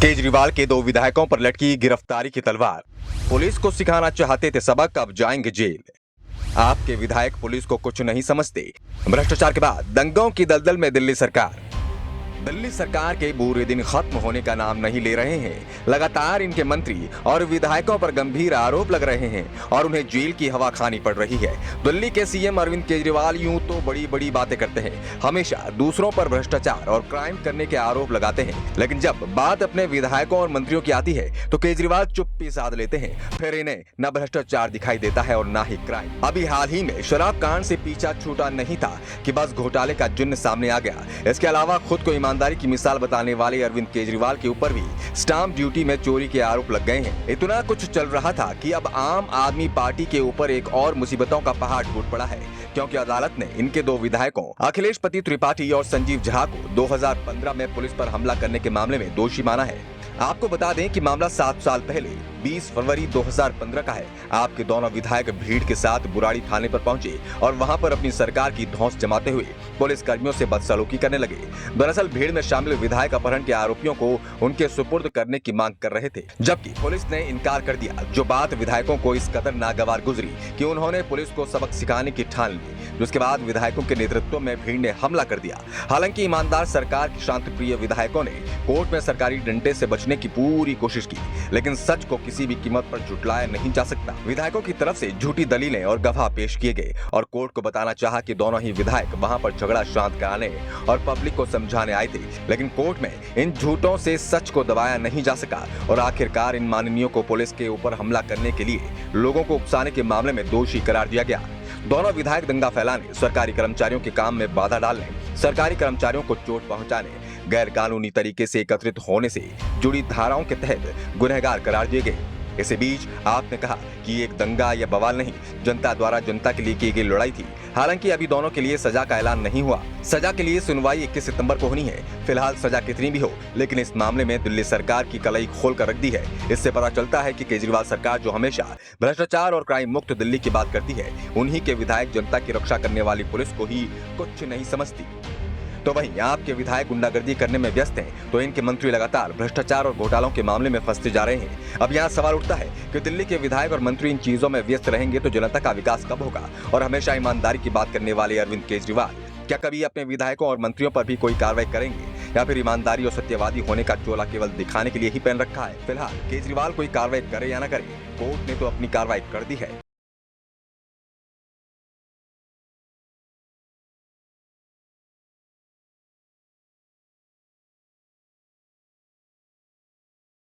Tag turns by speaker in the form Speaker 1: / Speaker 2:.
Speaker 1: केजरीवाल के 2 विधायकों पर लटकी गिरफ्तारी की तलवार। पुलिस को सिखाना चाहते थे सबक, अब जाएंगे जेल। आपके विधायक पुलिस को कुछ नहीं समझते। भ्रष्टाचार के बाद दंगों की दलदल में दिल्ली सरकार। दिल्ली सरकार के बुरे दिन खत्म होने का नाम नहीं ले रहे हैं। लगातार इनके मंत्री और विधायकों पर गंभीर आरोप लग रहे हैं और उन्हें जेल की हवा खानी पड़ रही है। दिल्ली के सीएम अरविंद केजरीवाल यूं तो बड़ी बड़ी बातें करते हैं, हमेशा दूसरों पर भ्रष्टाचार और क्राइम करने के आरोप लगाते हैं, लेकिन जब बात अपने विधायकों और मंत्रियों की आती है तो केजरीवाल चुप्पी साध लेते हैं। फिर इन्हें न भ्रष्टाचार दिखाई देता है और न ही क्राइम। अभी हाल ही में शराब कांड से पीछा छूटा नहीं था कि बस घोटाले का जुन्न सामने आ गया। इसके अलावा खुद को ईमानदारी की मिसाल बताने वाले अरविंद केजरीवाल के ऊपर भी स्टाम्प ड्यूटी में चोरी के आरोप लग गए हैं। इतना कुछ चल रहा था कि अब आम आदमी पार्टी के ऊपर एक और मुसीबतों का पहाड़ टूट पड़ा है, क्योंकि अदालत ने इनके 2 विधायकों अखिलेश पति त्रिपाठी और संजीव झा को 2015 में पुलिस पर हमला करने के मामले में दोषी माना है। आपको बता दें कि मामला 7 साल पहले 20 फरवरी 2015 का है। आपके दोनों विधायक भीड़ के साथ बुराड़ी थाने पर पहुंचे और वहां पर अपनी सरकार की धौंस जमाते हुए पुलिस कर्मियों से बदसलूकी करने लगे। दरअसल भीड़ में शामिल विधायक अपहरण के आरोपियों को उनके सुपुर्द करने की मांग कर रहे थे, जबकि पुलिस ने इनकार कर दिया। जो बात विधायकों को इस कदर नागवार गुजरी कि उन्होंने पुलिस को सबक सिखाने की ठान ली, जिसके बाद विधायकों के नेतृत्व में भीड़ ने हमला कर दिया। हालांकि ईमानदार सरकार के शांतिप्रिय विधायकों ने कोर्ट में सरकारी डंडे से बचने की पूरी कोशिश की, लेकिन सच को किसी भी कीमत पर झुटलाया नहीं जा सकता। विधायकों की तरफ से झूठी दलीलें और गवाह पेश किए गए और कोर्ट को बताना चाहा कि दोनों ही विधायक वहां पर झगड़ा शांत कराने और पब्लिक को समझाने आए थे, लेकिन कोर्ट में इन झूठों से सच को दबाया नहीं जा सका और आखिरकार इन माननीयों को पुलिस के ऊपर हमला करने के लिए लोगों को उकसाने के मामले में दोषी करार दिया गया। दोनों विधायक दंगा फैलाने, सरकारी कर्मचारियों के काम में बाधा डालने, सरकारी कर्मचारियों को चोट पहुंचाने, गैर कानूनी तरीके से एकत्रित होने से जुड़ी धाराओं के तहत गुनहगार करार दिए गए। इसी बीच आपने कहा कि एक दंगा या बवाल नहीं, जनता द्वारा जनता के लिए की गई लड़ाई थी। हालांकि अभी दोनों के लिए सजा का ऐलान नहीं हुआ। सजा के लिए सुनवाई 21 सितंबर को होनी है। फिलहाल सजा कितनी भी हो, लेकिन इस मामले में दिल्ली सरकार की कलाई खोल कर रख दी है। इससे पता चलता है कि केजरीवाल सरकार जो हमेशा भ्रष्टाचार और क्राइम मुक्त दिल्ली की बात करती है, उन्हीं के विधायक जनता की रक्षा करने वाली पुलिस को ही कुछ नहीं समझती। तो वहीं आपके विधायक गुंडागर्दी करने में व्यस्त हैं, तो इनके मंत्री लगातार भ्रष्टाचार और घोटालों के मामले में फंसते जा रहे हैं। अब यहाँ सवाल उठता है कि दिल्ली के विधायक और मंत्री इन चीजों में व्यस्त रहेंगे तो जनता का विकास कब होगा? और हमेशा ईमानदारी की बात करने वाले अरविंद केजरीवाल क्या कभी अपने विधायकों और मंत्रियों पर भी कोई कार्रवाई करेंगे, या फिर ईमानदारी और सत्यवादी होने का चोला केवल दिखाने के लिए ही पहन रखा है? फिलहाल केजरीवाल कोई कार्रवाई करे या न करे, कोर्ट ने तो अपनी कार्रवाई कर दी है।